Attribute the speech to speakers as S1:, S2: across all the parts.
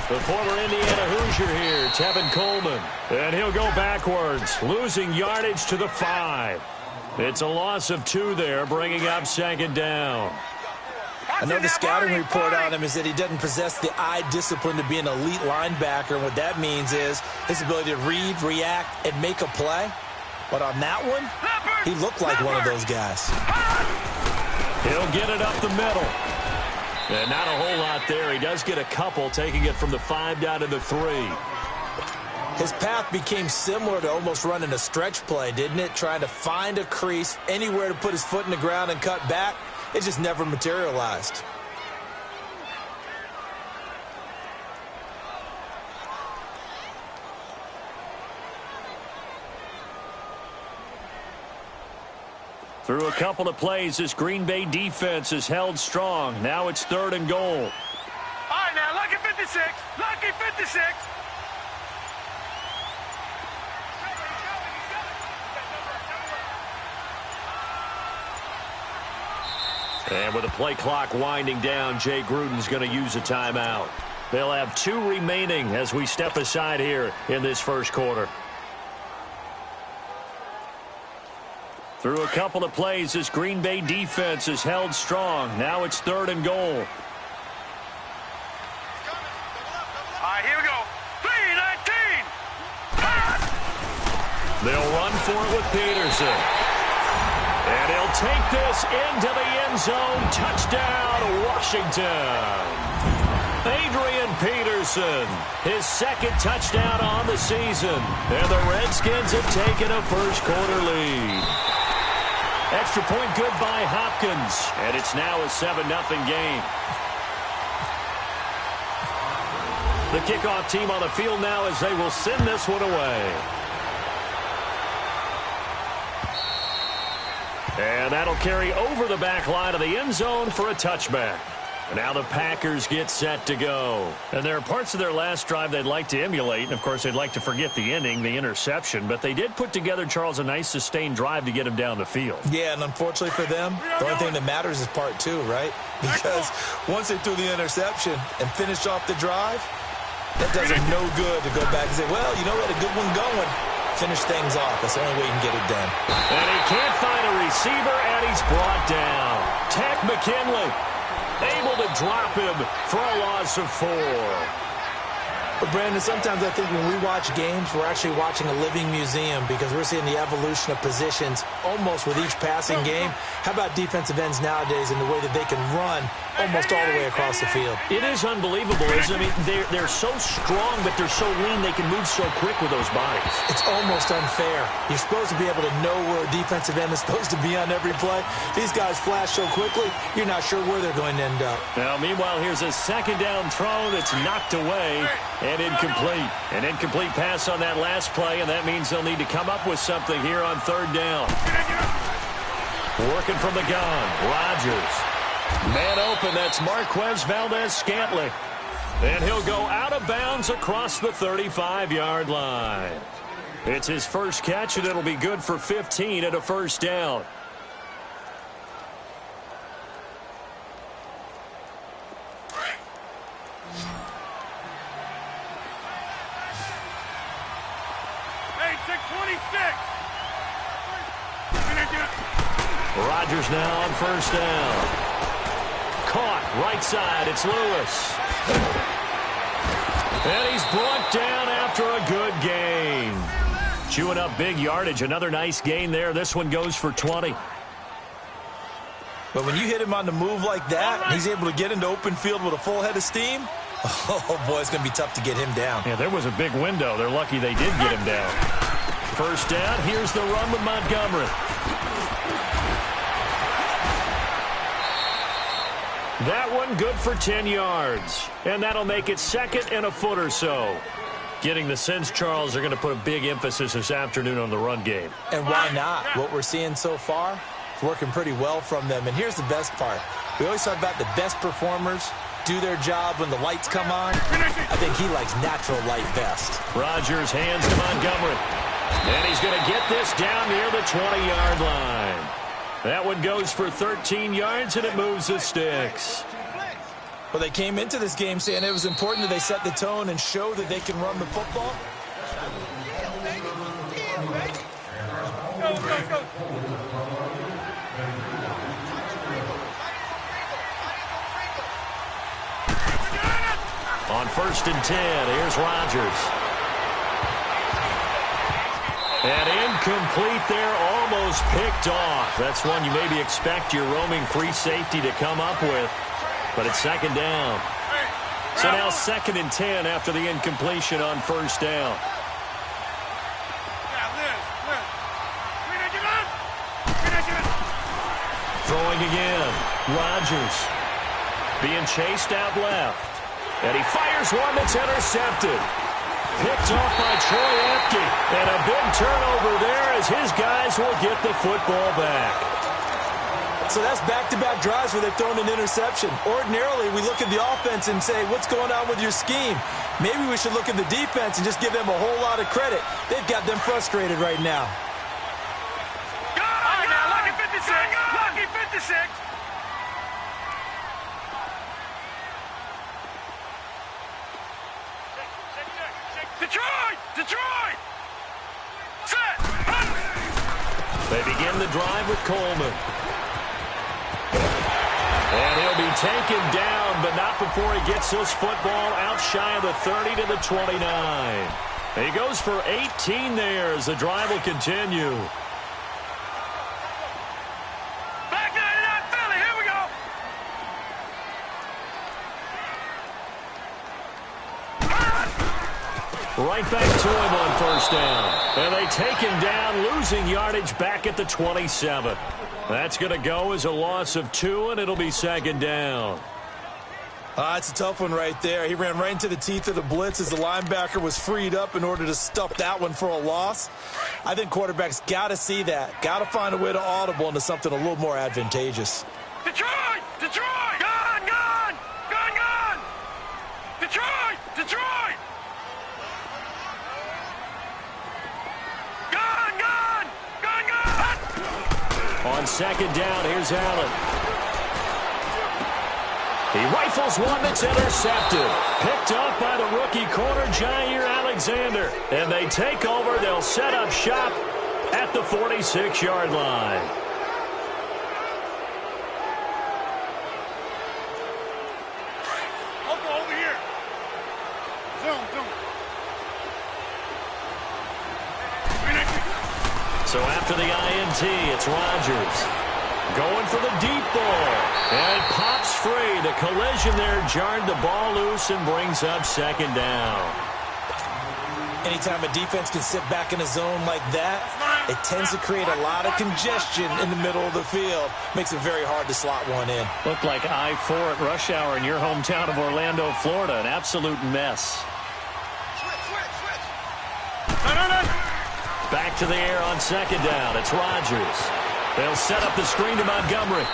S1: The former Indiana Hoosier here, Tevin Coleman. And he'll go backwards, losing yardage to the 5. It's a loss of 2 there, bringing up second down.
S2: I know the scouting report on him is that he doesn't possess the eye discipline to be an elite linebacker. And what that means is his ability to read, react, and make a play. But on that one, he looked like one of those guys.
S1: He'll get it up the middle. And not a whole lot there. He does get a couple, taking it from the 5 down to the 3.
S2: His path became similar to almost running a stretch play, didn't it? Trying to find a crease, anywhere to put his foot in the ground and cut back. It just never materialized.
S1: Through a couple of plays, this Green Bay defense is held strong. Now it's 3rd and goal.
S3: All right, now, lucky 56. Lucky 56.
S1: And with the play clock winding down, Jay Gruden's going to use a timeout. They'll have 2 remaining as we step aside here in this first quarter. Through a couple of plays, this Green Bay defense is held strong. Now it's 3rd and goal.
S3: All right, here we go. 3-19.
S1: They'll run for it with Peterson. And he'll take this into the end zone. Touchdown, Washington. Adrian Peterson, his 2nd touchdown on the season. And the Redskins have taken a first-quarter lead. Extra point good by Hopkins. And it's now a 7-0 game. The kickoff team on the field now as they will send this one away. And that'll carry over the back line of the end zone for a touchback. And now the Packers get set to go. And there are parts of their last drive they'd like to emulate. And, of course, they'd like to forget the ending, the interception. But they did put together, Charles, a nice sustained drive to get him down the field.
S2: Yeah, and unfortunately for them, the only thing that matters is part 2, right? Because once they threw the interception and finished off the drive, that does them no good to go back and say, well, you know what, a good one going. Finish things off. That's the only way you can get it done.
S1: And he can't find a receiver, and he's brought down. Tech McKinley able to drop him for a loss of 4.
S2: But, Brandon, sometimes I think when we watch games, we're actually watching a living museum because we're seeing the evolution of positions almost with each passing game. How about defensive ends nowadays and the way that they can run almost all the way across the field?
S1: It is unbelievable, isn't it? I mean, they're so strong, but they're so lean, they can move so quick with those bodies.
S2: It's almost unfair. You're supposed to be able to know where a defensive end is supposed to be on every play. These guys flash so quickly, you're not sure where they're going to end up.
S1: Now, meanwhile, here's a 2nd down throw that's knocked away and incomplete. An incomplete pass on that last play, and that means they'll need to come up with something here on 3rd down. Working from the gun, Rodgers. Man open, that's Marquez Valdez-Scantling. And he'll go out of bounds across the 35-yard line. It's his first catch, and it'll be good for 15 and a first down. Rodgers now on 1st down. Caught right side. It's Lewis. And he's brought down after a good gain. Chewing up big yardage. Another nice gain there. This one goes for 20.
S2: But when you hit him on the move like that, and he's able to get into open field with a full head of steam, oh, boy, it's going to be tough to get him down.
S1: Yeah, there was a big window. They're lucky they did get him down. 1st down. Here's the run with Montgomery. That one good for 10 yards. And that'll make it 2nd and a foot or so. Getting the sense, Charles, they're going to put a big emphasis this afternoon on the run game.
S2: And why not? What we're seeing so far is working pretty well from them. And here's the best part. We always talk about the best performers do their job when the lights come on. I think he likes natural light best.
S1: Rodgers hands to Montgomery. And he's going to get this down near the 20-yard line. That one goes for 13 yards, and it moves the sticks.
S2: Well, they came into this game saying it was important that they set the tone and show that they can run the football.
S3: Go.
S1: On 1st and 10, here's Rodgers. And incomplete there, almost picked off. That's one you maybe expect your roaming free safety to come up with. But it's 2nd down. So now 2nd and 10 after the incompletion on 1st down. Throwing again. Rodgers being chased out left. And he fires one that's intercepted. Picked off by Troy Apke. And a big turnover there as his guys will get the football back.
S2: So that's back-to-back drives where they've thrown an interception. Ordinarily, we look at the offense and say, what's going on with your scheme? Maybe we should look at the defense and just give them a whole lot of credit. They've got them frustrated right now.
S3: All right, now, lucky 56. Lucky 56. Detroit! Set!
S1: They begin the drive with Coleman. And he'll be taken down, but not before he gets this football out shy of the 30 to the 29. He goes for 18 there as the drive will continue.
S3: Back 99 Philly, here we go!
S1: Right back to him on 1st down. And they take him down, losing yardage back at the 27. That's going to go as a loss of 2, and it'll be 2nd down.
S2: It's a tough one right there. He ran right into the teeth of the blitz as the linebacker was freed up in order to stuff that one for a loss. I think quarterbacks got to see that. Got to find a way to audible into something a little more advantageous.
S3: Detroit! Gone! Detroit!
S1: On 2nd down, here's Allen. He rifles one that's intercepted. Picked off by the rookie corner, Jair Alexander. And they take over. They'll set up shop at the 46-yard line.
S3: Over here. Zoom.
S1: So after the INT, it's Rodgers going for the deep ball. And it pops free. The collision there jarred the ball loose and brings up 2nd down.
S2: Anytime a defense can sit back in a zone like that, it tends to create a lot of congestion in the middle of the field. Makes it very hard to slot one in.
S1: Looked like I-4 at rush hour in your hometown of Orlando, Florida. An absolute mess. Back to the air on 2nd down. It's Rodgers. They'll set up the screen to Montgomery.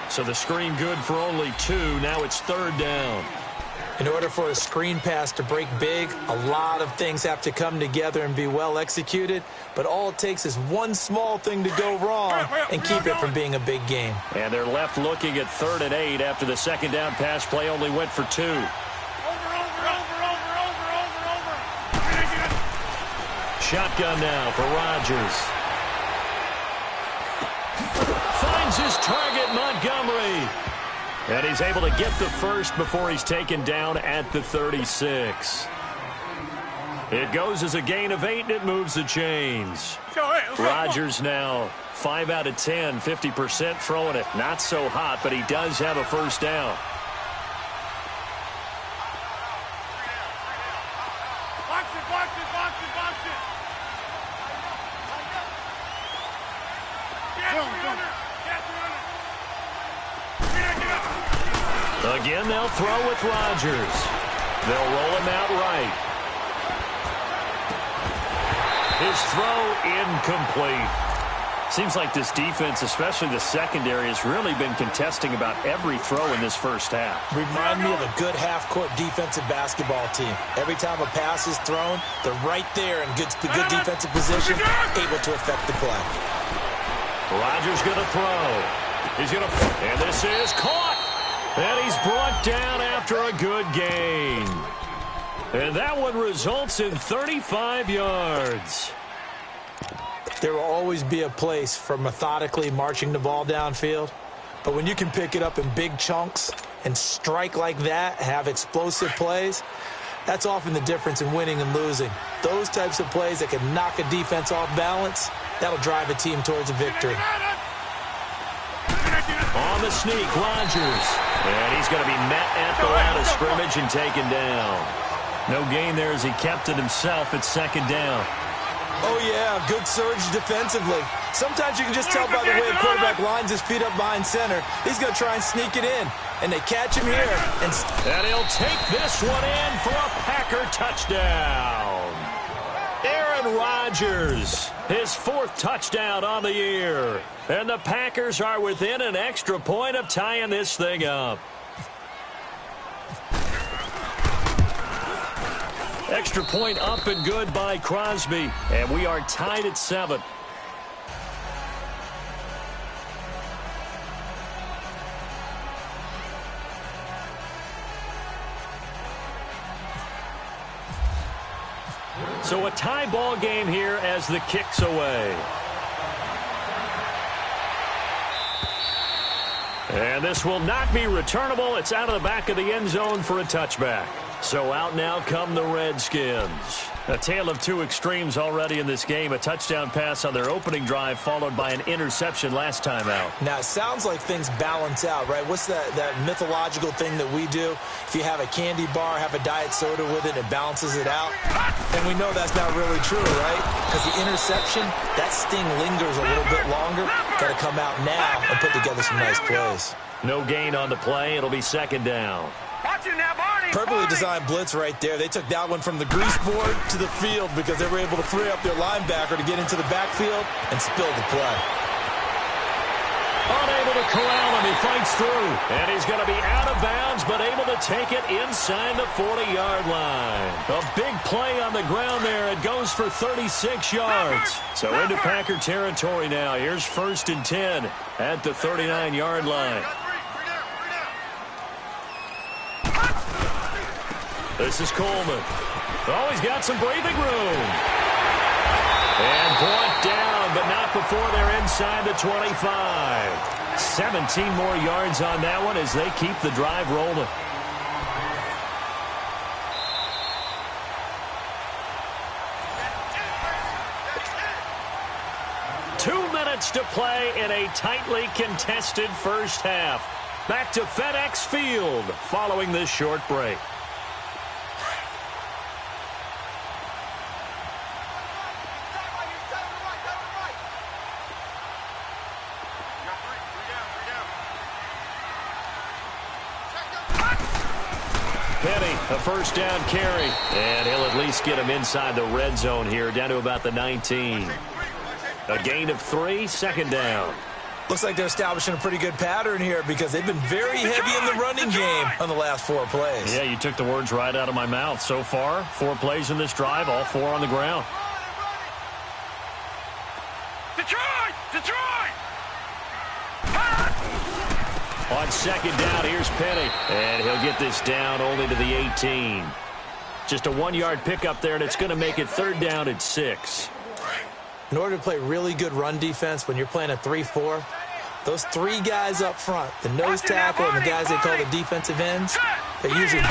S1: So the screen good for only 2. Now it's 3rd down.
S2: In order for a screen pass to break big, a lot of things have to come together and be well executed. But all it takes is one small thing to go wrong and keep it from being a big game.
S1: And they're left looking at 3rd and 8 after the 2nd down pass play only went for 2. Shotgun now for Rodgers. Finds his target, Montgomery. And he's able to get the first before he's taken down at the 36. It goes as a gain of 8, and it moves the chains. Rodgers now 5 out of 10, 50% throwing it. Not so hot, but he does have a 1st down. Again, they'll throw with Rodgers. They'll roll him out right. His throw incomplete. Seems like this defense, especially the secondary, has really been contesting about every throw in this first half.
S2: Remind me of a good half-court defensive basketball team. Every time a pass is thrown, they're right there in good defensive position, able to affect the play.
S1: Rodgers going to throw. He's going to, and this is caught. And he's brought down after a good gain. And that one results in 35 yards.
S2: There will always be a place for methodically marching the ball downfield. But when you can pick it up in big chunks and strike like that, have explosive plays, that's often the difference in winning and losing. Those types of plays that can knock a defense off balance, that'll drive a team towards a victory.
S1: On the sneak, Rodgers. And he's going to be met at the line of scrimmage and taken down. No gain there as he kept it himself at second down.
S2: Oh, yeah, good surge defensively. Sometimes you can just tell by the way a quarterback lines his feet up behind center. He's going to try and sneak it in, and they catch him here. And
S1: he'll take this one in for a Packer touchdown. Aaron Rodgers, his 4th touchdown on the year. And the Packers are within an extra point of tying this thing up. Extra point up and good by Crosby. And we are tied at 7. So a tie ball game here as the kick's away. And this will not be returnable. It's out of the back of the end zone for a touchback. So out now come the Redskins. A tale of two extremes already in this game. A touchdown pass on their opening drive followed by an interception last time out.
S2: Now, it sounds like things balance out, right? What's that mythological thing that we do? If you have a candy bar, have a diet soda with it, it balances it out. And we know that's not really true, right? Because the interception, that sting lingers a little bit longer. Got to come out now and put together some nice plays.
S1: No gain on the play. It'll be second down.
S2: Perfectly designed blitz right there. They took that one from the grease board to the field because they were able to free up their linebacker to get into the backfield and spill the play.
S1: Unable to corral him. He fights through. And he's going to be out of bounds, but able to take it inside the 40-yard line. A big play on the ground there. It goes for 36 yards. So into Packer territory now. Here's 1st and 10 at the 39-yard line. This is Coleman. Oh, he's got some breathing room. And brought down, but not before they're inside the 25. 17 more yards on that one as they keep the drive rolling. Two minutes to play in a tightly contested first half. Back to FedEx Field following this short break. A first down carry, and he'll at least get him inside the red zone here, down to about the 19. A gain of 3, second down.
S2: Looks like they're establishing a pretty good pattern here because they've been very heavy in the running game on the last 4 plays.
S1: Yeah, you took the words right out of my mouth. So far, 4 plays in this drive, all 4 on the ground.
S3: Detroit! Detroit!
S1: On second down, here's Penny. And he'll get this down only to the 18. Just a 1-yard pickup there, and it's going to make it 3rd down at 6.
S2: In order to play really good run defense when you're playing a 3-4, those 3 guys up front, the nose tackle and the guys they call the defensive ends, they're usually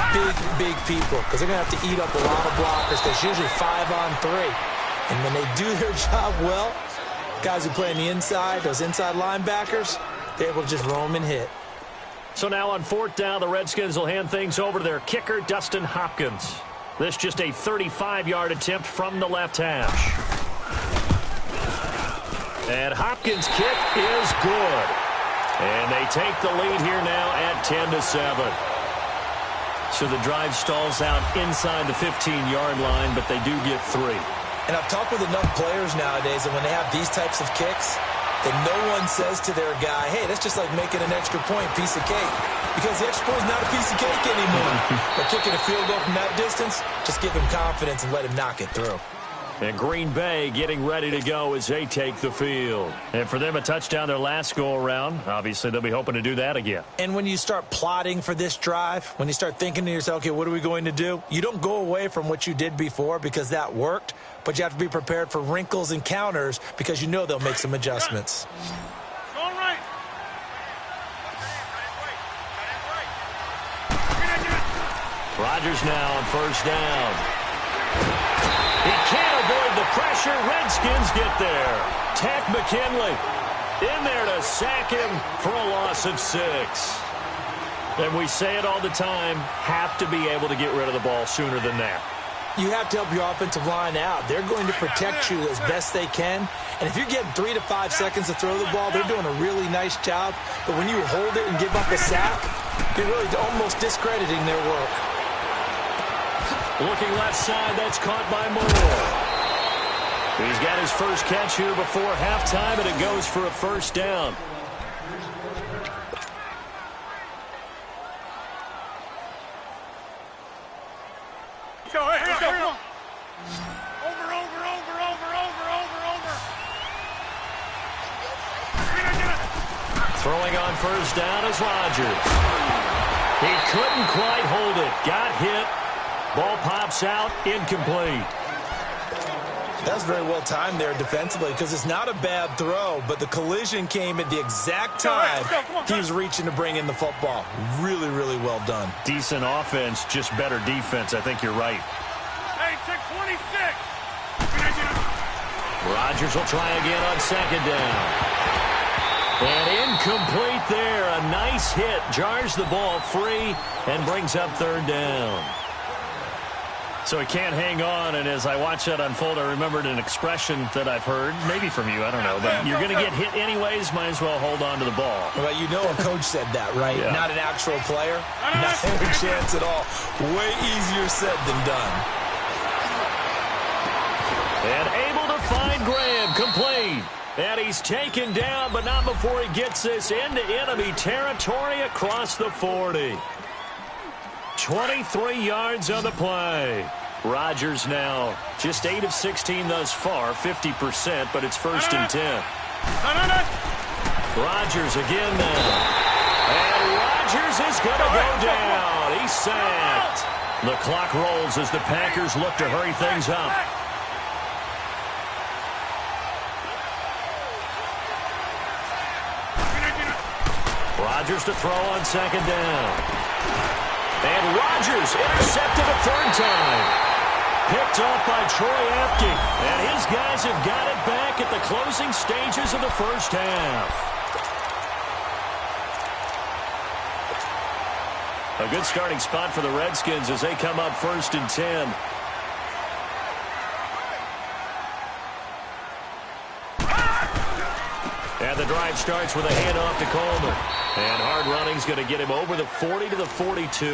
S2: big people because they're going to have to eat up a lot of blockers. There's usually 5 on 3. And when they do their job well, guys who play on the inside, those inside linebackers, they're able to just roam and hit.
S1: So now on 4th down, the Redskins will hand things over to their kicker, Dustin Hopkins. This just a 35-yard attempt from the left hash. And Hopkins' kick is good. And they take the lead here now at 10-7. So the drive stalls out inside the 15-yard line, but they do get 3.
S2: And I've talked with enough players nowadays that when they have these types of kicks, that no one says to their guy, hey, that's just like making an extra point, piece of cake. Because the extra point is not a piece of cake anymore. But kicking a field goal from that distance, just give him confidence and let him knock it through.
S1: And Green Bay getting ready to go as they take the field. And for them, a touchdown their last go-around. Obviously, they'll be hoping to do that again.
S2: And when you start plotting for this drive, when you start thinking to yourself, okay, what are we going to do? You don't go away from what you did before because that worked, but you have to be prepared for wrinkles and counters because you know they'll make some adjustments.
S3: Going right.
S1: Rodgers now on first down. He can't avoid the pressure. Redskins get there. Tack McKinley in there to sack him for a loss of 6. And we say it all the time, have to be able to get rid of the ball sooner than that.
S2: You have to help your offensive line out. They're going to protect you as best they can. And if you're getting 3 to 5 seconds to throw the ball, they're doing a really nice job. But when you hold it and give up a sack, you're really almost discrediting their work.
S1: Looking left side, that's caught by Moore. He's got his first catch here before halftime, and it goes for a first down.
S3: Go, here, go. Over.
S1: Throwing on first down is Rodgers. He couldn't quite hold it. Got hit. Ball pops out, incomplete.
S2: That's very well timed there defensively because it's not a bad throw, but the collision came at the exact time he was reaching to bring in the football. Really, really well done.
S1: Decent offense, just better defense. I think you're right.
S3: Hey, check 26.
S1: Rodgers will try again on second down. And incomplete there. A nice hit. Jars the ball free and brings up third down. So he can't hang on, and as I watch that unfold, I remembered an expression that I've heard, maybe from you, I don't know, but you're going to get hit anyways, might as well hold on to the ball.
S2: Well, you know a coach said that, right?
S1: Yeah.
S2: Not an actual player. Not any chance at all. Way easier said than done.
S1: And able to find Graham, complete. And he's taken down, but not before he gets this into enemy territory across the 40. 23 yards on the play. Rodgers now just 8 of 16 thus far, 50%, but it's first and 10. Rodgers again now. And Rodgers is going to go down. He's sacked. The clock rolls as the Packers look to hurry things up. Rodgers to throw on second down. And Rodgers intercepted a third time. Picked off by Troy Apke. And his guys have got it back at the closing stages of the first half. A good starting spot for the Redskins as they come up first and 10. And the drive starts with a handoff to Coleman. And hard running's going to get him over the 40 to the 42.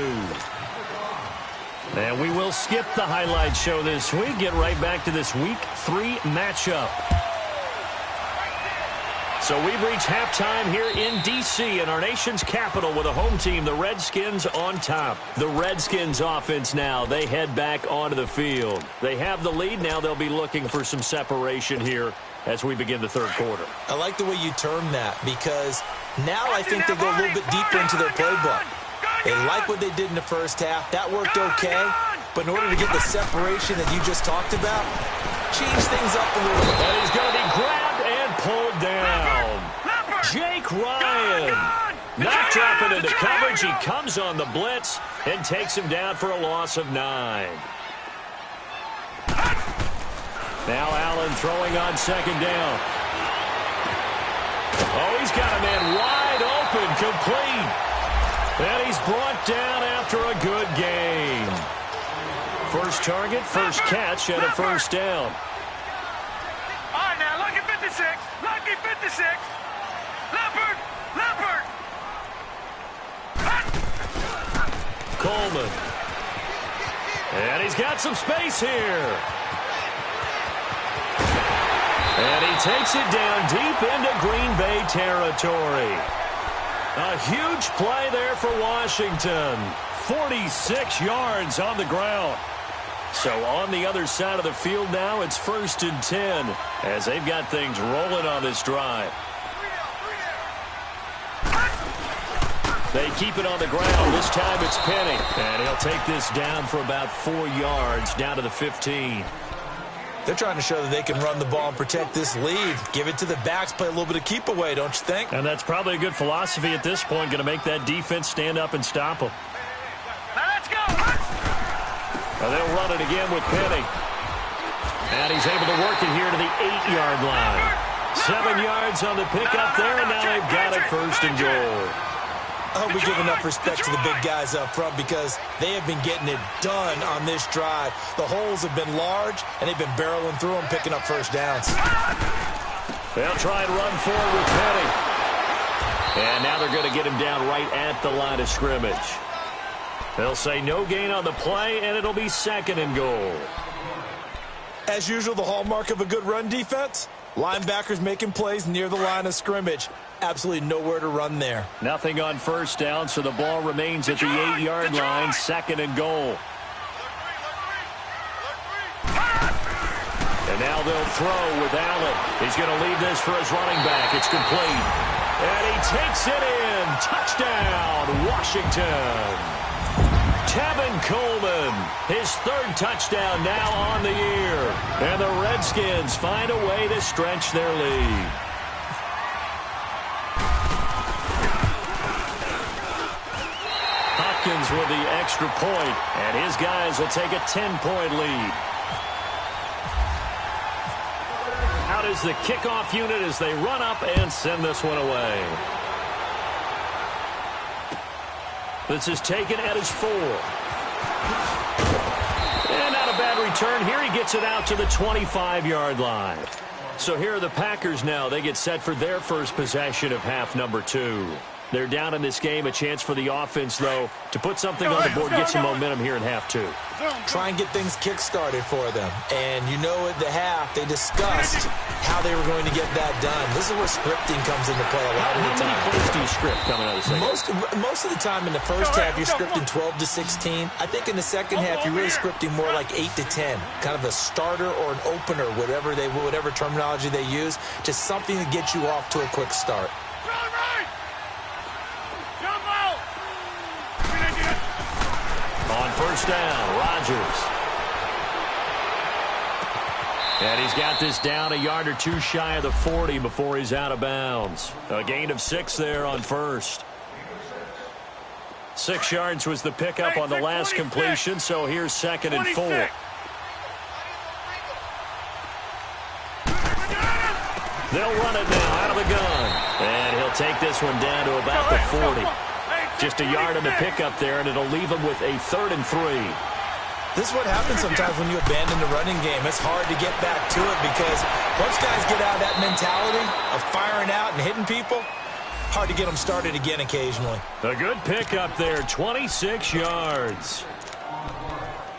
S1: And we will skip the highlight show this week. Get right back to this Week 3 matchup. So we've reached halftime here in D.C. in our nation's capital with a home team, the Redskins, on top. The Redskins offense now, they head back onto the field. They have the lead. Now they'll be looking for some separation here as we begin the third quarter.
S2: I like the way you term that because now I think they go a little bit deeper into their playbook. They like what they did in the first half. That worked okay. But in order to get the separation that you just talked about, change things up a little bit.
S1: And he's going to be grabbed and pulled down. Jake Ryan. Not dropping into coverage. He comes on the blitz and takes him down for a loss of 9. Now Allen throwing on second down. Oh, he's got a man wide open, complete. And he's brought down after a good game. First target, first catch, and a first down.
S3: All right, now, lucky 56. Lucky 56. Leopard.
S1: Coleman. And he's got some space here. And he takes it down deep into Green Bay territory. A huge play there for Washington. 46 yards on the ground. So on the other side of the field now, it's 1st and 10 as they've got things rolling on this drive. They keep it on the ground. This time it's Penny. And he'll take this down for about 4 yards down to the 15.
S2: They're trying to show that they can run the ball and protect this lead. Give it to the backs, play a little bit of keep away, don't you think?
S1: And that's probably a good philosophy at this point, going to make that defense stand up and stop them.
S3: Now let's go.
S1: And they'll run it again with Penny. And he's able to work it here to the 8-yard line. 7 yards on the pickup there, and now they've got it 1st and goal.
S2: I hope we give enough respect to the big guys up front because they have been getting it done on this drive. The holes have been large, and they've been barreling through them, picking up first downs.
S1: They'll try and run forward with Penny. And now they're going to get him down right at the line of scrimmage. They'll say no gain on the play, and it'll be 2nd and goal.
S2: As usual, the hallmark of a good run defense, linebackers making plays near the line of scrimmage. Absolutely nowhere to run there.
S1: Nothing on 1st down, so the ball remains at the 8-yard line, 2nd and goal. And now they'll throw with Allen. He's going to leave this for his running back. It's complete. And he takes it in. Touchdown, Washington. Tevin Coleman, his 3rd touchdown now on the year. And the Redskins find a way to stretch their lead. Hopkins with the extra point, and his guys will take a 10-point lead. Out is the kickoff unit as they run up and send this one away. This is taken at his 4. And not a bad return here. He gets it out to the 25-yard line. So here are the Packers now. They get set for their first possession of half number 2. They're down in this game. A chance for the offense, though, to put something on the board, get some momentum here in half 2.
S2: Try and get things kick-started for them. And you know at the half, they discussed how they were going to get that done. This is where scripting comes into play a lot of the time.
S1: How many plays do you script coming out of the second?
S2: Most of the time in the first half, you're scripting 12 to 16. I think in the second half, you're really scripting more like 8 to 10. Kind of a starter or an opener, whatever terminology they use. Just something to get you off to a quick start.
S1: On 1st down, Rodgers. And he's got this down a yard or 2 shy of the 40 before he's out of bounds. A gain of 6 there on 1st. 6 yards was the pickup on the last completion, so here's 2nd and 4. They'll run it now out of the gun. And he'll take this one down to about the 40. Just a yard on the pickup there, and it'll leave him with a 3rd and 3.
S2: This is what happens sometimes when you abandon the running game. It's hard to get back to it because once guys get out of that mentality of firing out and hitting people, hard to get them started again occasionally.
S1: A good pickup there, 26 yards.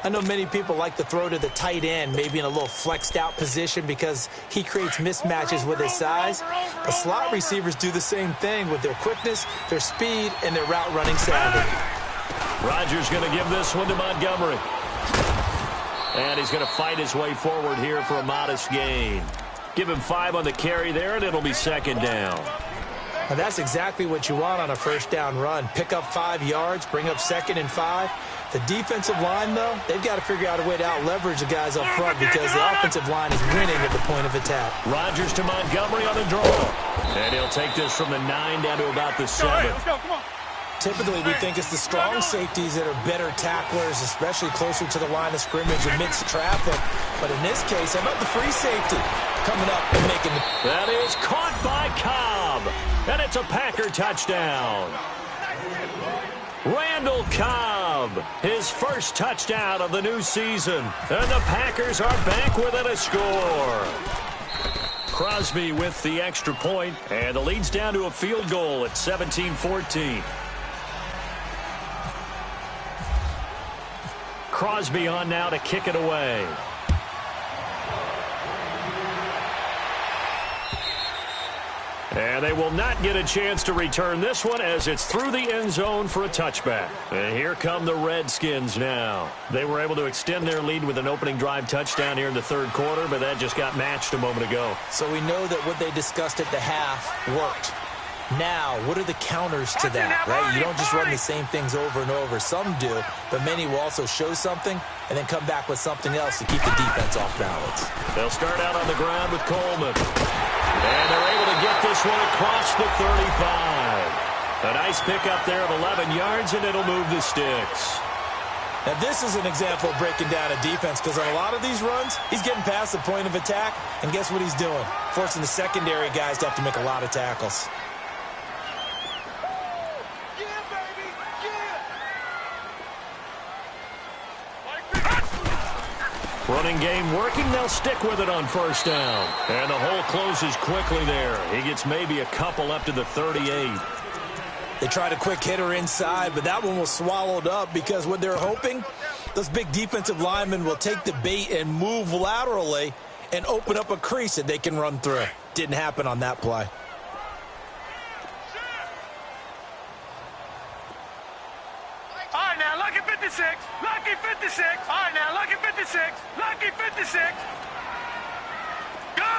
S2: I know many people like to throw to the tight end, maybe in a little flexed out position because he creates mismatches with his size. But slot receivers do the same thing with their quickness, their speed, and their route running savvy.
S1: Rodgers going to give this one to Montgomery. And he's going to fight his way forward here for a modest gain. Give him 5 on the carry there, and it'll be 2nd down.
S2: And that's exactly what you want on a 1st down run. Pick up 5 yards, bring up 2nd and 5. The defensive line, though, they've got to figure out a way to out-leverage the guys up front because the offensive line is winning at the point of attack.
S1: Rodgers to Montgomery on the draw. And he'll take this from the 9 down to about the 7.
S3: Let's go, come on.
S2: Typically, we think it's the strong safeties that are better tacklers, especially closer to the line of scrimmage amidst traffic. But in this case, how about the free safety coming up and making the...
S1: That is caught by Cobb. And it's a Packer touchdown. Randall Cobb, his first touchdown of the new season. And the Packers are back within a score. Crosby with the extra point, and the lead's down to a field goal at 17-14. Crosby on now to kick it away. And they will not get a chance to return this one as it's through the end zone for a touchback. And here come the Redskins now. They were able to extend their lead with an opening drive touchdown here in the third quarter, but that just got matched a moment ago.
S2: So we know that what they discussed at the half worked. Now, what are the counters to that, right? You don't just run the same things over and over. Some do, but many will also show something and then come back with something else to keep the defense off balance.
S1: They'll start out on the ground with Coleman. And they're able to get this one across the 35. A nice pickup there of 11 yards, and it'll move the sticks.
S2: Now, this is an example of breaking down a defense because on a lot of these runs, he's getting past the point of attack, and guess what he's doing? Forcing the secondary guys to have to make a lot of tackles.
S1: Running game working. They'll stick with it on first down. And the hole closes quickly there. He gets maybe a couple up to the 38.
S2: They tried a quick hitter inside, but that one was swallowed up because what they're hoping, those big defensive linemen will take the bait and move laterally and open up a crease that they can run through. Didn't happen on that play.
S3: All right, now, lucky 56. Lucky 56. All right, now, lucky 56. Lucky 56. Gone.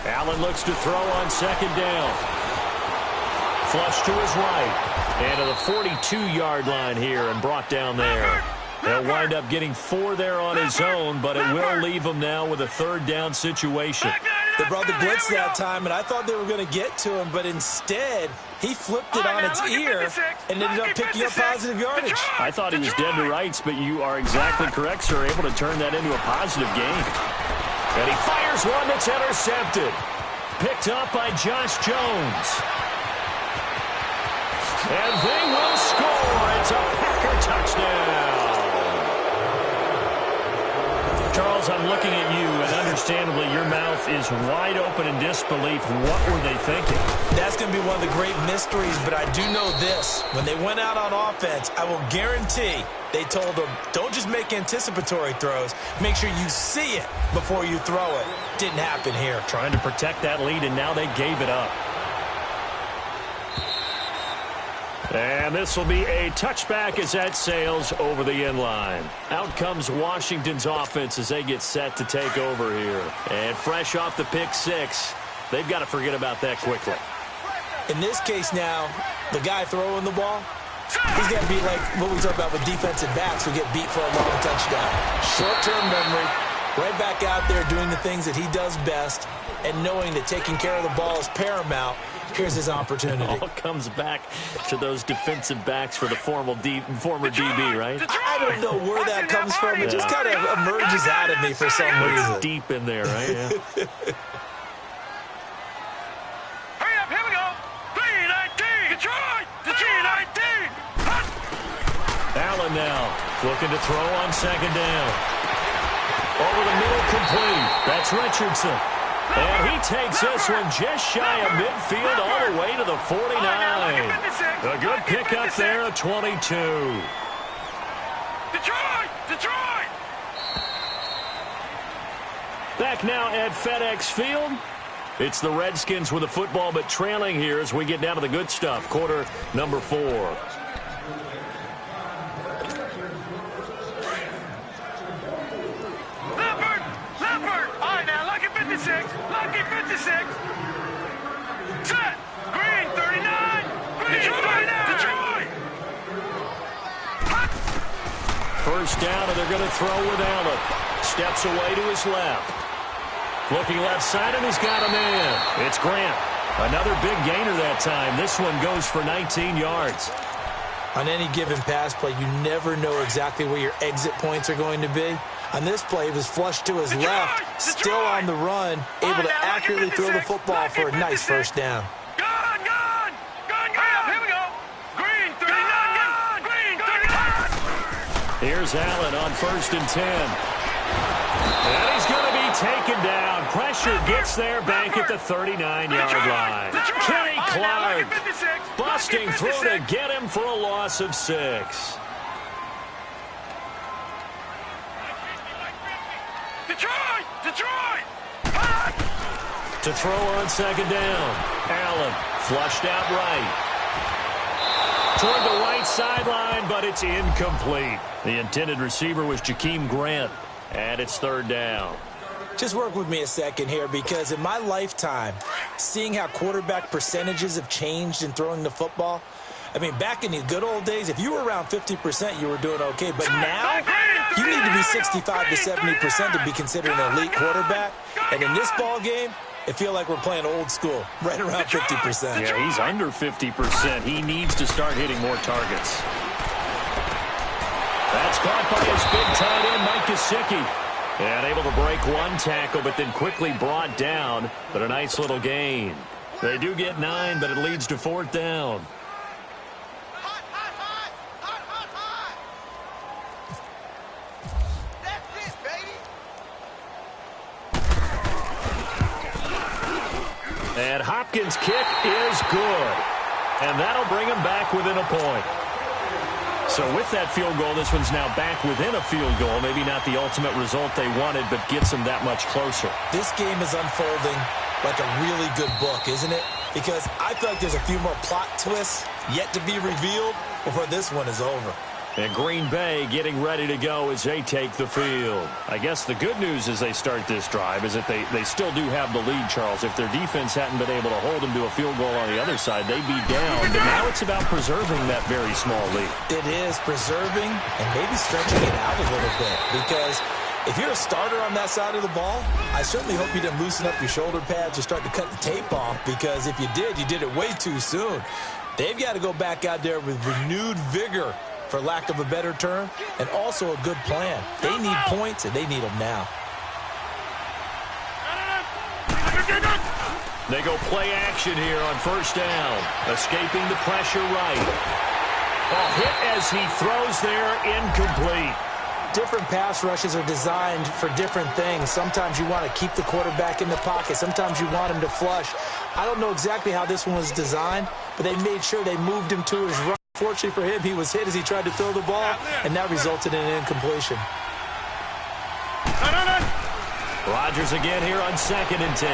S1: Allen looks to throw on second down. Flush to his right. And to the 42-yard line here and brought down there. They'll wind up getting 4 there on his own, but it will leave him now with a third down situation.
S2: They brought the blitz that time, and I thought they were going to get to him, but instead, he flipped it on its ear and ended up picking up positive yardage.
S1: I thought he was dead to rights, but you are exactly correct, sir, able to turn that into a positive gain. And he fires one that's intercepted. Picked up by Josh Jones. And they will score. It's a Packer touchdown. Charles, I'm looking at you, and understandably, your mouth is wide open in disbelief. What were they thinking?
S2: That's going to be one of the great mysteries, but I do know this. When they went out on offense, I will guarantee they told them, don't just make anticipatory throws. Make sure you see it before you throw it. Didn't happen here.
S1: Trying to protect that lead, and now they gave it up. And this will be a touchback as that sails over the end line. Out comes Washington's offense as they get set to take over here. And fresh off the pick six, they've got to forget about that quickly.
S2: In this case now, the guy throwing the ball, he's got to be like what we talk about with defensive backs who get beat for a long touchdown. Short-term memory, right back out there doing the things that he does best, and knowing that taking care of the ball is paramount. Here's his opportunity.
S1: It all comes back to those defensive backs for the former DB, right?
S2: I don't know where that comes from. It just kind of emerges out of me for some reason.
S1: It's deep in there, right? Yeah.
S3: Hurry up, here we go. 3-19. Detroit. 3-19.
S1: Allen now looking to throw on second down. Over the middle, complete. That's Richardson. And he takes this one just shy of midfield all the way to the 49. A good pickup there at 22.
S3: Detroit!
S1: Back now at FedEx Field. It's the Redskins with the football, but trailing here as we get down to the good stuff. Quarter number 4.
S3: Lucky 56. Set. Green 39. Detroit.
S1: First down, and they're going to throw with Allen. Steps away to his left. Looking left side, and he's got a man. It's Grant. Another big gainer that time. This one goes for 19 yards.
S2: On any given pass play, you never know exactly where your exit points are going to be. On this play, he was flushed to his left, still on the run, able to accurately throw the football for a nice first down.
S3: Gone. Here we go. Green 39. Green 39.
S1: Here's Allen on 1st and 10. And he's going to be taken down. Pressure gets there back at the 39-yard line. Kenny Clark busting through to get him for a loss of 6.
S3: Detroit!
S1: To throw on second down. Allen flushed out right. Toward the right sideline, but it's incomplete. The intended receiver was Jakeem Grant, and it's third down.
S2: Just work with me a second here, because in my lifetime, seeing how quarterback percentages have changed in throwing the football, I mean, back in the good old days, if you were around 50%, you were doing okay. But now, you need to be 65 to 70% to be considered an elite quarterback. And in this ball game, it feels like we're playing old school, right around 50%.
S1: Yeah, he's under 50%. He needs to start hitting more targets. That's caught by his big tight end, Mike Gesicki. And able to break one tackle, but then quickly brought down. But a nice little gain. They do get 9, but it leads to fourth down. And Hopkins' kick is good. And that'll bring him back within a point. So with that field goal, this one's now back within a field goal. Maybe not the ultimate result they wanted, but gets them that much closer.
S2: This game is unfolding like a really good book, isn't it? Because I feel like there's a few more plot twists yet to be revealed before this one is over.
S1: And Green Bay getting ready to go as they take the field. I guess the good news as they start this drive is that they still do have the lead, Charles. If their defense hadn't been able to hold them to a field goal on the other side, they'd be down. But now it's about preserving that very small lead.
S2: It is preserving and maybe stretching it out a little bit. Because if you're a starter on that side of the ball, I certainly hope you didn't loosen up your shoulder pads or start to cut the tape off. Because if you did it way too soon. They've got to go back out there with renewed vigor, for lack of a better term, and also a good plan. They need points, and they need them now.
S1: They go play action here on first down. Escaping the pressure right. A hit as he throws there, incomplete.
S2: Different pass rushes are designed for different things. Sometimes you want to keep the quarterback in the pocket. Sometimes you want him to flush. I don't know exactly how this one was designed, but they made sure they moved him to his right. Fortunately for him, he was hit as he tried to throw the ball, and that resulted in an incompletion.
S1: Rodgers again here on 2nd and 10.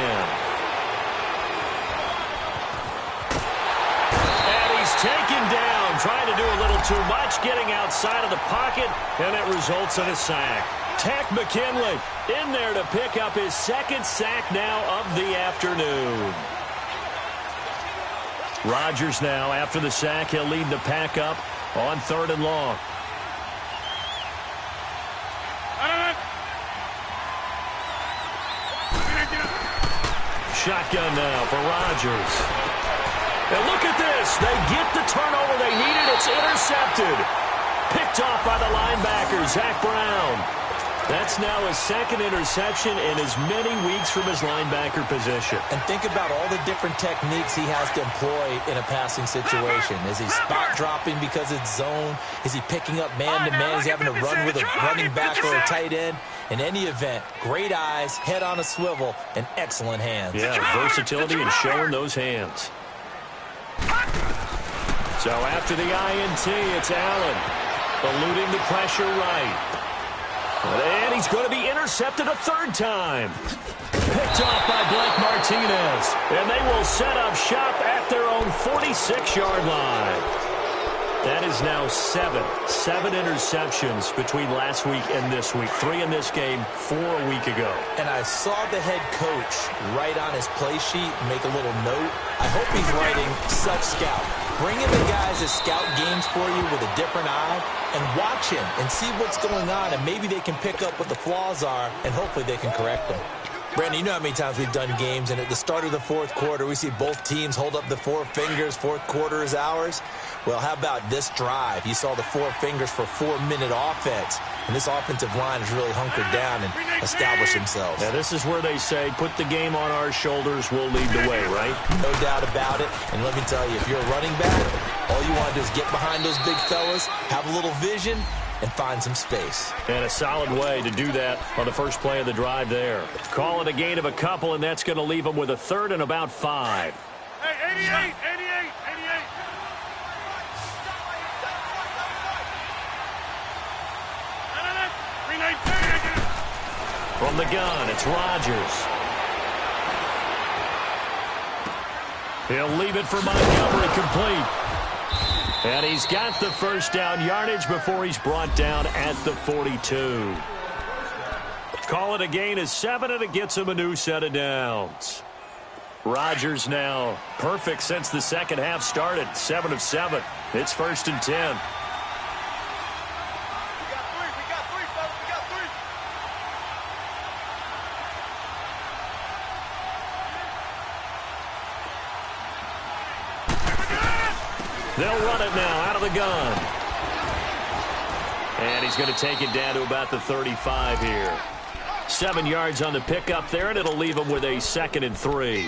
S1: And he's taken down, trying to do a little too much, getting outside of the pocket, and it results in a sack. Takk McKinley in there to pick up his second sack now of the afternoon. Rodgers now, after the sack, he'll lead the pack up on 3rd and long. Shotgun now for Rodgers. And look at this. They get the turnover they needed. It's intercepted. Picked off by the linebacker, Zach Brown. That's now his second interception in as many weeks from his linebacker position.
S2: And think about all the different techniques he has to employ in a passing situation. Is he spot dropping because it's zone? Is he picking up man-to-man? Is he having to run with a running back or a tight end? In any event, great eyes, head on a swivel, and excellent hands.
S1: Yeah, versatility and showing those hands. So after the INT, it's Allen eluding the pressure right. And he's going to be intercepted a third time. Picked off by Blake Martinez. And they will set up shop at their own 46-yard line. That is now 7 interceptions between last week and this week. 3 in this game, 4 a week ago.
S2: And I saw the head coach write on his play sheet, make a little note. I hope he's writing such scout. Bring in the guys that scout games for you with a different eye and watch him and see what's going on, and maybe they can pick up what the flaws are, and hopefully they can correct them. Brandon, you know how many times we've done games, and at the start of the fourth quarter, we see both teams hold up the 4 fingers, fourth quarter is ours. Well, how about this drive? You saw the 4 fingers for 4-minute offense, and this offensive line has really hunkered down and established themselves.
S1: Now, this is where they say, put the game on our shoulders, we'll lead the way, right?
S2: No doubt about it, and let me tell you, if you're a running back, all you want to do is get behind those big fellas, have a little vision, and find some space.
S1: And a solid way to do that on the first play of the drive there. Call it a gain of a couple, and that's going to leave them with a 3rd and about 5.
S3: Hey, 88.
S1: From the gun, it's Rodgers. He'll leave it for Montgomery complete. And he's got the first down yardage before he's brought down at the 42. Call it a gain of 7, and it gets him a new set of downs. Rodgers now perfect since the second half started. 7 of 7. It's 1st and 10. They'll run it now out of the gun. And he's going to take it down to about the 35 here. 7 yards on the pickup there, and it'll leave him with a 2nd and 3.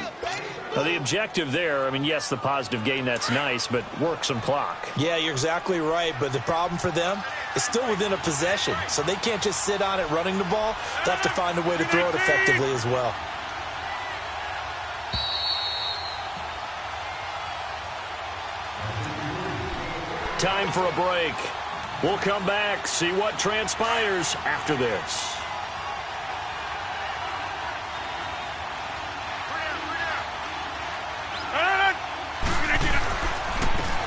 S1: Now, the objective there, I mean, yes, the positive gain, that's nice, but work some clock.
S2: Yeah, you're exactly right, but the problem for them is still within a possession, so they can't just sit on it running the ball. They'll have to find a way to throw it effectively as well.
S1: Time for a break. We'll come back, see what transpires after this.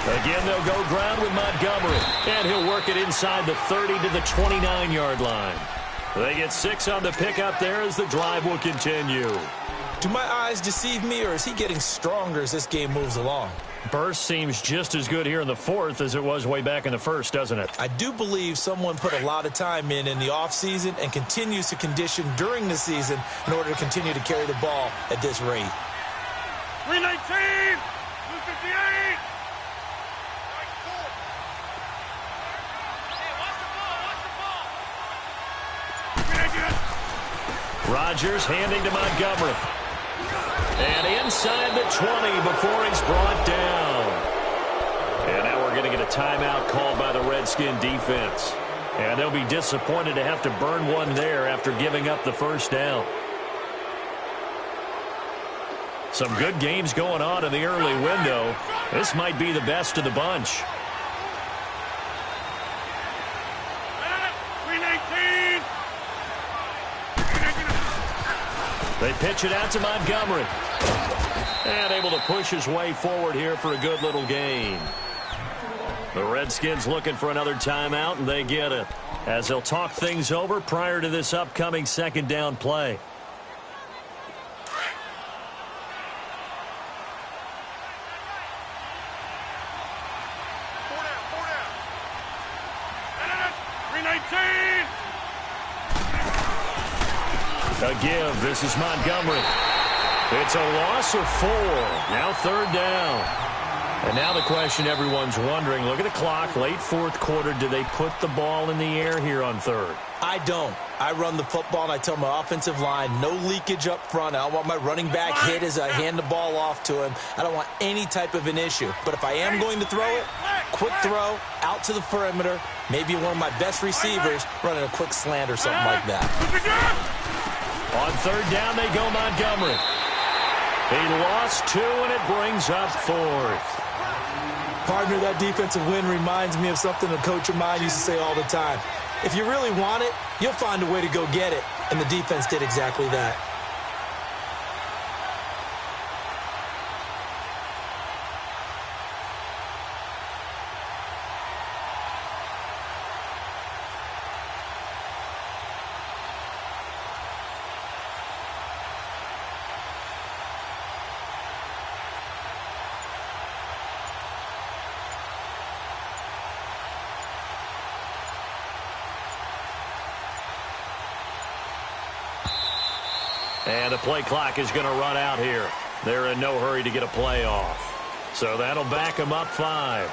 S1: Again, they'll go ground with Montgomery, and he'll work it inside the 30 to the 29-yard line. They get 6 on the pickup there as the drive will continue.
S2: Do my eyes deceive me, or is he getting stronger as this game moves along?
S1: Burst seems just as good here in the 4th as it was way back in the 1st, doesn't it?
S2: I do believe someone put a lot of time in the offseason and continues to condition during the season in order to continue to carry the ball at this rate.
S3: 319! 258!
S1: Rodgers handing to Montgomery. And inside the 20 before he's brought down. And now we're going to get a timeout called by the Redskin defense. And they'll be disappointed to have to burn one there after giving up the first down. Some good games going on in the early window. This might be the best of the bunch.
S3: 319!
S1: They pitch it out to Montgomery. And able to push his way forward here for a good little gain. The Redskins looking for another timeout, and they get it, as they'll talk things over prior to this upcoming 2nd down play. A give. This is Montgomery. It's a loss of 4. Now 3rd down. And now the question everyone's wondering, look at the clock, late 4th quarter, do they put the ball in the air here on 3rd?
S2: I don't. I run the football, and I tell my offensive line, no leakage up front. I don't want my running back hit as I hand the ball off to him. I don't want any type of an issue. But if I am going to throw it, quick throw, out to the perimeter, maybe one of my best receivers running a quick slant or something like that.
S1: On 3rd down, they go Montgomery. He lost 2, and it brings up 4th.
S2: Partner, that defensive win reminds me of something a coach of mine used to say all the time. If you really want it, you'll find a way to go get it. And the defense did exactly that.
S1: And the play clock is going to run out here. They're in no hurry to get a play off. So that'll back them up 5.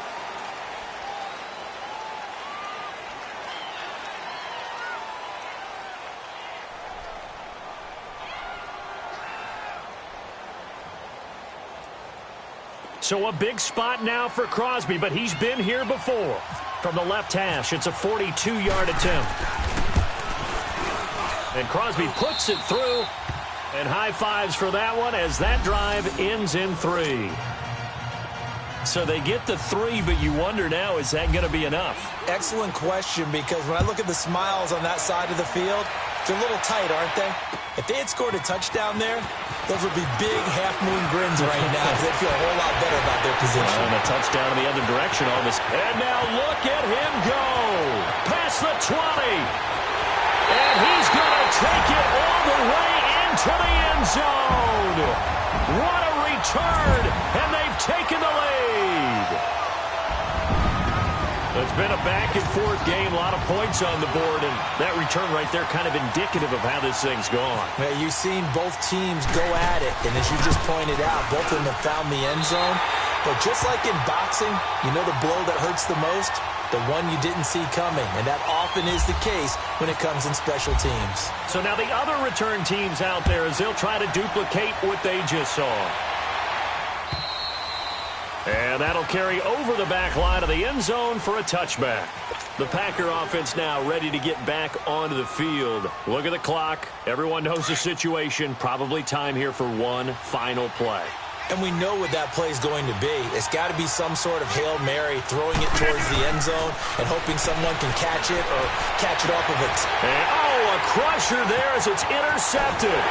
S1: So a big spot now for Crosby, but he's been here before. From the left hash, it's a 42-yard attempt. And Crosby puts it through. And high fives for that one as that drive ends in 3. So they get the 3, but you wonder now, is that going to be enough?
S2: Excellent question, because when I look at the smiles on that side of the field, they're a little tight, aren't they? If they had scored a touchdown there, Those would be big half-moon grins right now because they feel a whole lot better about their position.
S1: And a touchdown in the other direction on this. And now look at him go. Past the 20. And he's going to take it all the way into the end zone. What a return. And they've taken the lead. It's been a back-and-forth game, a lot of points on the board, and that return right there kind of indicative of how this thing's gone.
S2: Yeah, you've seen both teams go at it, and as you just pointed out, both of them have found the end zone. But just like in boxing, you know the blow that hurts the most? The one you didn't see coming, and that often is the case when it comes in special teams.
S1: So now the other return teams out there as they'll try to duplicate what they just saw. And that'll carry over the back line of the end zone for a touchback. The Packer offense now ready to get back onto the field. Look at the clock. Everyone knows the situation. Probably time here for one final play.
S2: And we know what that play is going to be. It's got to be some sort of Hail Mary, throwing it towards the end zone and hoping someone can catch it or catch it off of it.
S1: And, a crusher there as it's intercepted.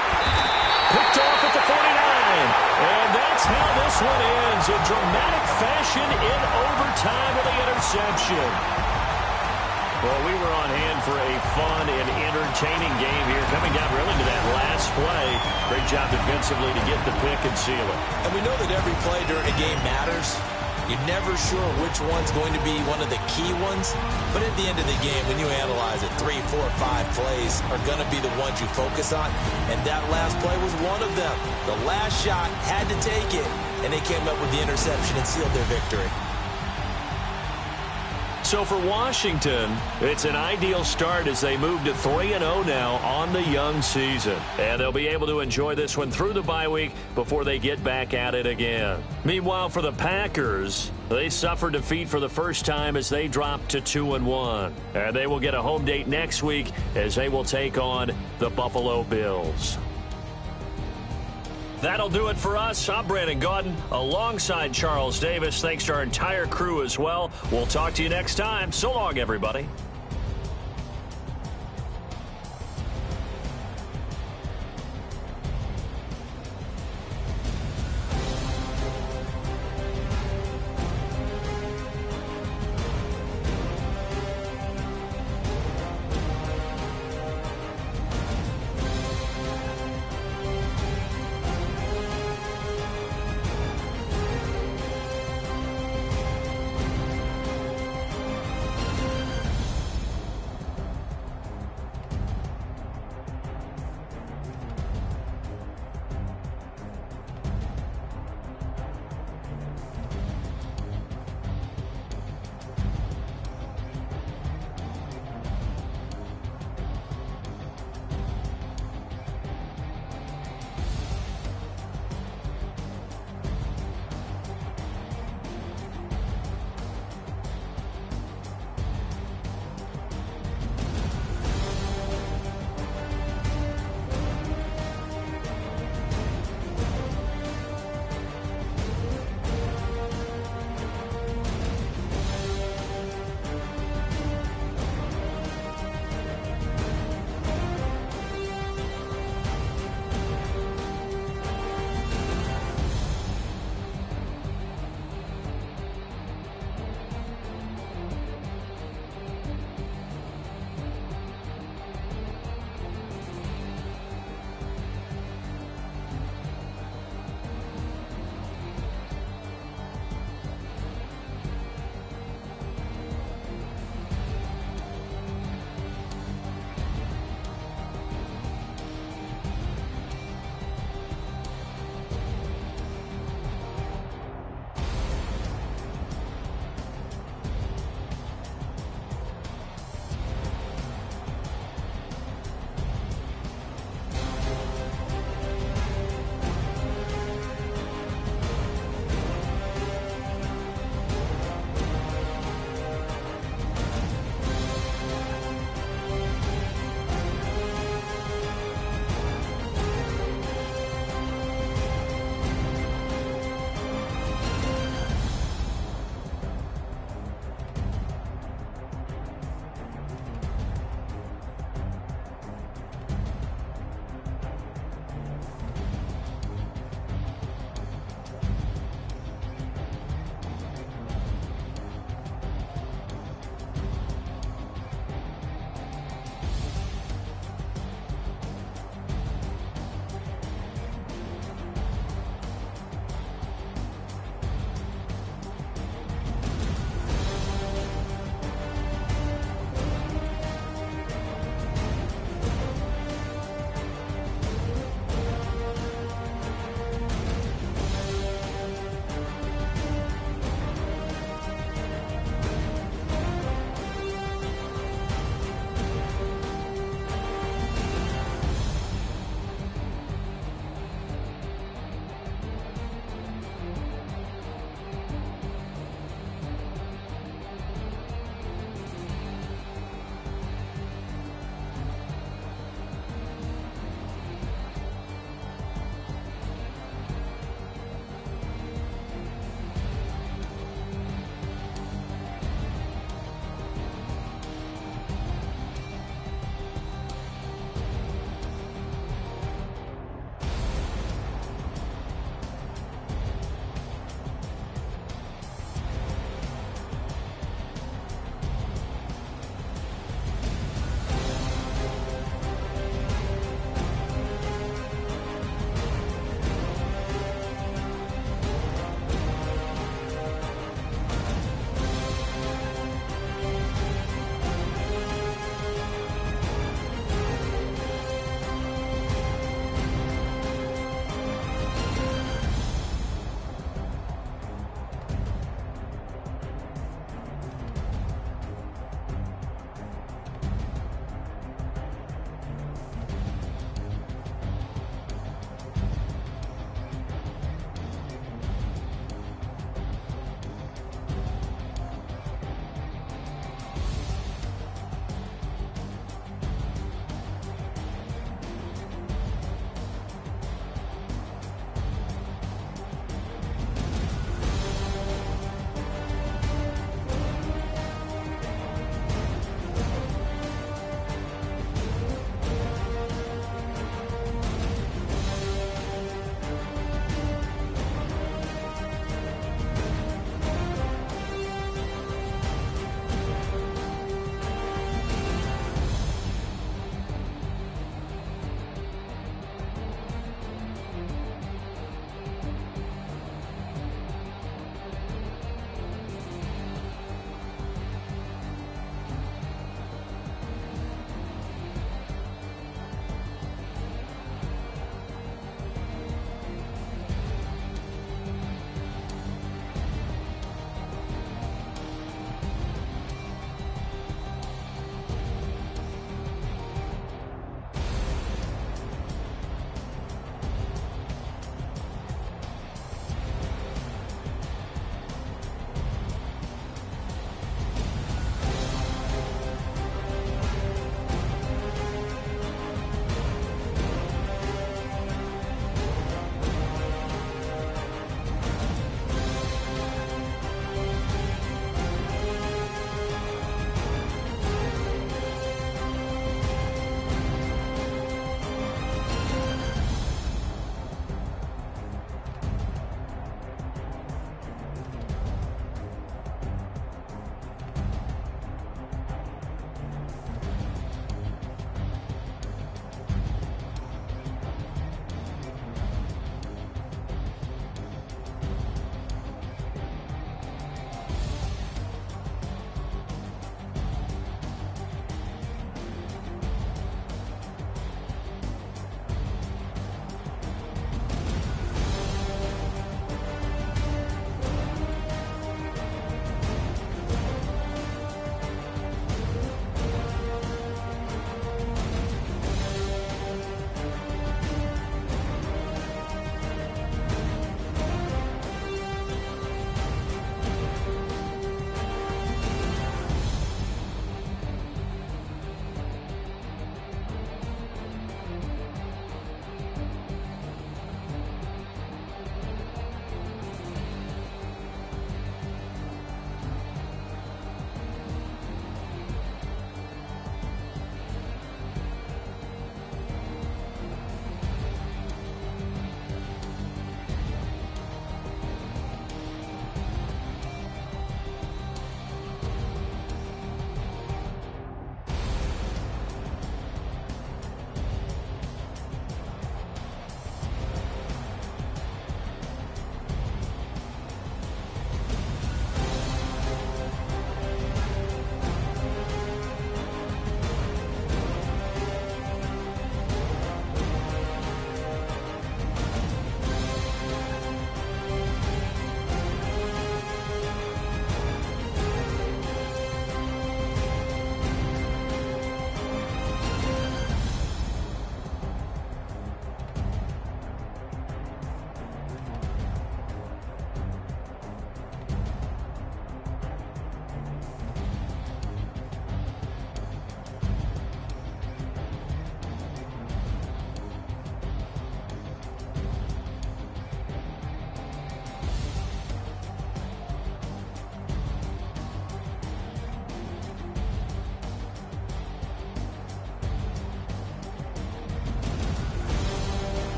S1: Picked off at the 49. And that's how this one ends. In dramatic fashion in overtime with the interception. Well, we were on hand for a fun and entertaining game here. Coming down really to that last play. Great job defensively to get the pick and seal it.
S2: And we know that every play during a game matters. You're never sure which one's going to be one of the key ones. But at the end of the game, when you analyze it, 3, 4, 5 plays are going to be the ones you focus on. And that last play was one of them. The last shot had to take it, and they came up with the interception and sealed their victory.
S1: So for Washington, it's an ideal start as they move to 3-0 now on the young season. And they'll be able to enjoy this one through the bye week before they get back at it again. Meanwhile, for the Packers, they suffered defeat for the first time as they dropped to 2-1. And they will get a home date next week as they will take on the Buffalo Bills. That'll do it for us. I'm Brandon Gaudin alongside Charles Davis. Thanks to our entire crew as well. We'll talk to you next time. So long, everybody.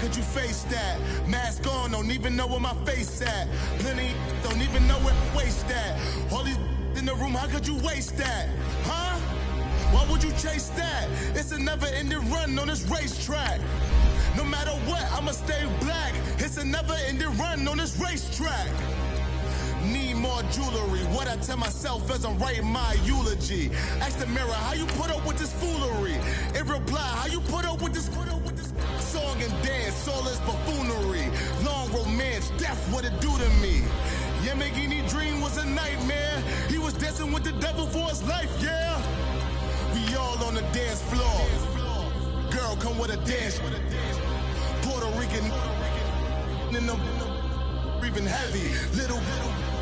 S4: could you face that? Mask on, don't even know where my face at. Plenty don't even know where to waste that. All these in the room, how could you waste that? Huh? Why would you chase that? It's a never-ending run on this racetrack. No matter what, I'ma stay black. It's a never-ending run on this racetrack. Need more jewelry. What I tell myself as I'm writing my eulogy. Ask the mirror, how you put up with this foolery? It reply, how you put up with this song and dance, soulless buffoonery. Long romance, death, what it do to me? Yamagini dream was a nightmare. He was dancing with the devil for his life, yeah. We all on the dance floor. Girl, come with a dance. Puerto Rican in the breathing heavy. Little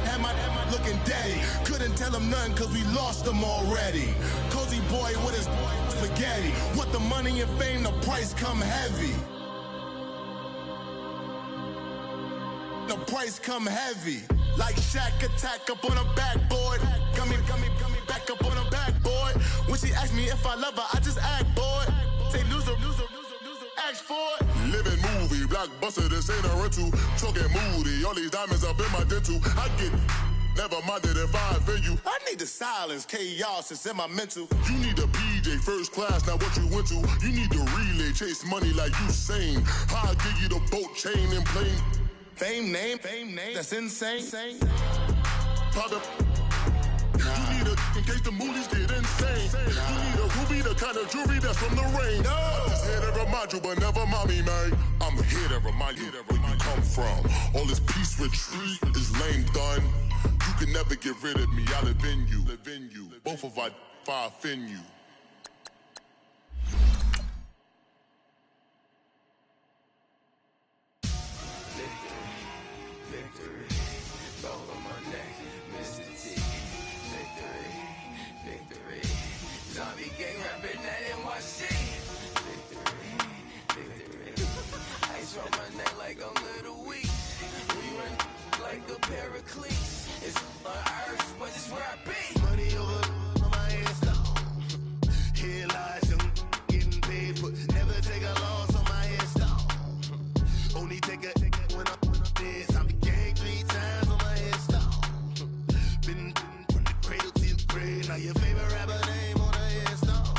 S4: had my looking daddy. Couldn't tell him nothing cause we lost him already. Cozy boy with his spaghetti. With the money and fame, the price come heavy. The price come heavy. Like Shaq attack up on a backboard. Coming back up on a backboard. When she asked me if I love her, I just act bored. Say loser, ask for it. Living movie, blockbuster, this ain't a rental. Talking moody, all these diamonds up in my dental. I get never minded if I offend you. I need the silence, chaos is in my mental. You need a PJ first class, not what you went to. You need the relay, chase money like you sane. I'll give you the boat chain and plane. Fame name, that's insane. Private. You need a in case the movies get insane. You need a ruby, the kind of jewelry that's from the rain. I'm just here to remind you, but never mommy, man. I'm here to remind you where you come from. All this peace retreat is lame done. You can never get rid of me. I live in you. Both of our fire offend you.
S5: It's on earth, but it's where I be. Money over my headstone. Here lies them getting paid for. Never take a loss on my headstone. Only take a when I'm dead. I be gang 3 times on my headstone. Been from the cradle to the grave. Now your favorite rapper name on a headstone.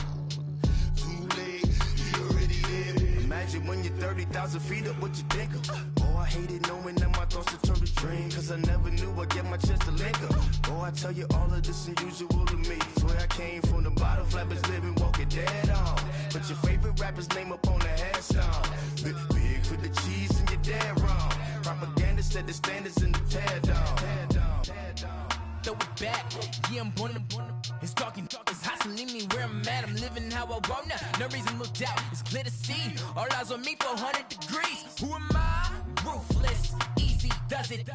S5: Too late, you already there. Imagine when you're 30,000 feet up, what you think of? Oh, I hated knowing that my thoughts would turn to dream. Cause I never knew I'd get my chance to link up. Oh, I tell you all of this unusual to me. Swear I came from the bottom, flappers living, walking dead on. Put your favorite rapper's name up on the headstone. Big for the cheese and you're dead wrong. Propaganda set the standards in the tear down. Throw it back, yeah, I'm born. It's talking, it's hot, so leave me where I'm at. I'm living how I want now. No reason to look out, it's clear to see. All eyes on me for 100 degrees. Who am I? Ruthless, easy does it.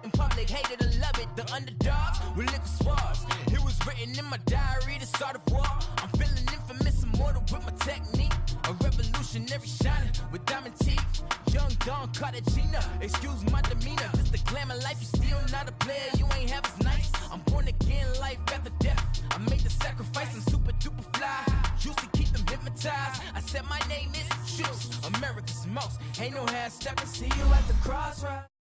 S5: In public, hated or love it. The underdogs with liquor swabs. It was written in my diary to start a war. I'm feeling infamous, immortal with my technique. A revolutionary shining with diamond teeth. Young Don Cartagena, excuse my demeanor. This the glamour life, you still not a player. You ain't half as nice. I'm born again, life after death. I made the sacrifice, I'm super duper fly. Used to keep them hypnotized. I said my name is Shoes, America's most. Ain't no half stepping. See you at the crossroads.